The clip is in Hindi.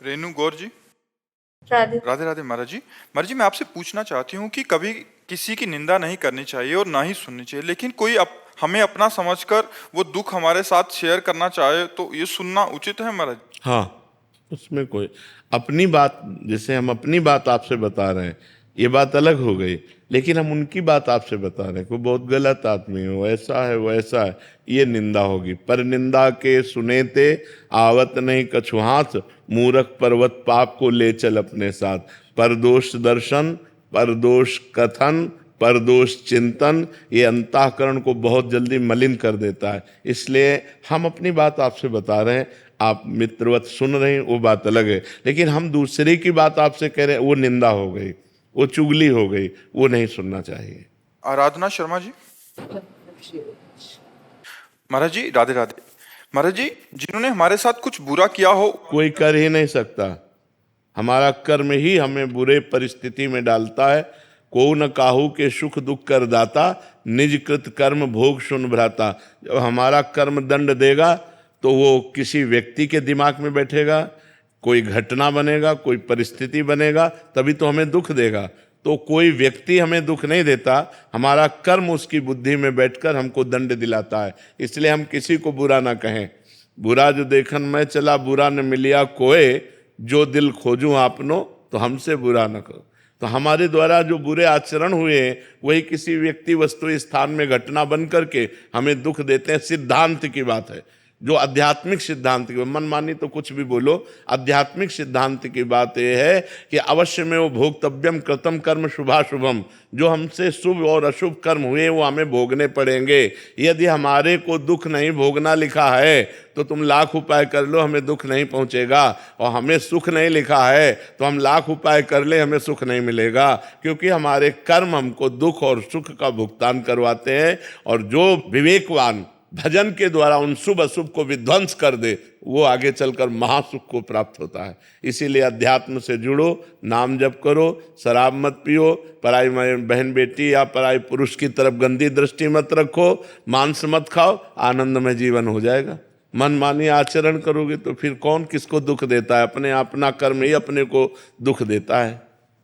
रेनू गौर जी। राधे राधे राधे महाराज जी। महाराज जी, मैं आपसे पूछना चाहती हूँ कि कभी किसी की निंदा नहीं करनी चाहिए और ना ही सुननी चाहिए, लेकिन कोई हमें अपना समझकर वो दुख हमारे साथ शेयर करना चाहे तो ये सुनना उचित है महाराज? हाँ, उसमें कोई अपनी बात, जैसे हम अपनी बात आपसे बता रहे हैं, ये बात अलग हो गई, लेकिन हम उनकी बात आपसे बता रहे हैं, कोई बहुत गलत आदमी है, वैसा है वैसा है, ये निंदा होगी। पर निंदा के सुने ते आवत नहीं कछु हाथ, मूरख पर्वत पाप को ले चल अपने साथ। परदोष दर्शन, परदोष कथन, परदोष चिंतन, ये अंतःकरण को बहुत जल्दी मलिन कर देता है। इसलिए हम अपनी बात आपसे बता रहे हैं, आप मित्रवत सुन रहे हैं, वो बात अलग है, लेकिन हम दूसरे की बात आपसे कह रहे हैं, वो निंदा हो गई, वो चुगली हो गई, वो नहीं सुनना चाहिए। आराधना शर्मा जी। महाराज जी राधे राधे। महाराज जी, जिन्होंने हमारे साथ कुछ बुरा किया हो, कोई कर ही नहीं सकता, हमारा कर्म ही हमें बुरे परिस्थिति में डालता है। को न काहू के सुख दुख कर दाता, निज कृत कर्म भोग सुन भ्राता। जब हमारा कर्म दंड देगा तो वो किसी व्यक्ति के दिमाग में बैठेगा, कोई घटना बनेगा, कोई परिस्थिति बनेगा, तभी तो हमें दुख देगा। तो कोई व्यक्ति हमें दुख नहीं देता, हमारा कर्म उसकी बुद्धि में बैठकर हमको दंड दिलाता है। इसलिए हम किसी को बुरा ना कहें। बुरा जो देखन मैं चला, बुरा न मिलिया कोय, जो दिल खोजूं आपनो, तो हमसे बुरा न करो। तो हमारे द्वारा जो बुरे आचरण हुए हैं, वही किसी व्यक्ति वस्तु स्थान में घटना बन करके हमें दुख देते हैं। सिद्धांत की बात है, जो आध्यात्मिक सिद्धांत की, मनमानी तो कुछ भी बोलो, आध्यात्मिक सिद्धांत की बात यह है कि अवश्य में वो भोक्तव्यम कृतम कर्म शुभाशुभम, जो हमसे शुभ और अशुभ कर्म हुए वो हमें भोगने पड़ेंगे। यदि हमारे को दुख नहीं भोगना लिखा है तो तुम लाख उपाय कर लो, हमें दुख नहीं पहुंचेगा, और हमें सुख नहीं लिखा है तो हम लाख उपाय कर ले, हमें सुख नहीं मिलेगा, क्योंकि हमारे कर्म हमको दुख और सुख का भुगतान करवाते हैं। और जो विवेकवान भजन के द्वारा उन शुभ अशुभ को विध्वंस कर दे, वो आगे चलकर महासुख को प्राप्त होता है। इसीलिए अध्यात्म से जुड़ो, नाम जप करो, शराब मत पियो, पराई बहन बेटी या पराई पुरुष की तरफ गंदी दृष्टि मत रखो, मांस मत खाओ, आनंदमय जीवन हो जाएगा। मनमानी आचरण करोगे तो फिर कौन किसको दुख देता है? अपने अपना कर्म ही अपने को दुख देता है।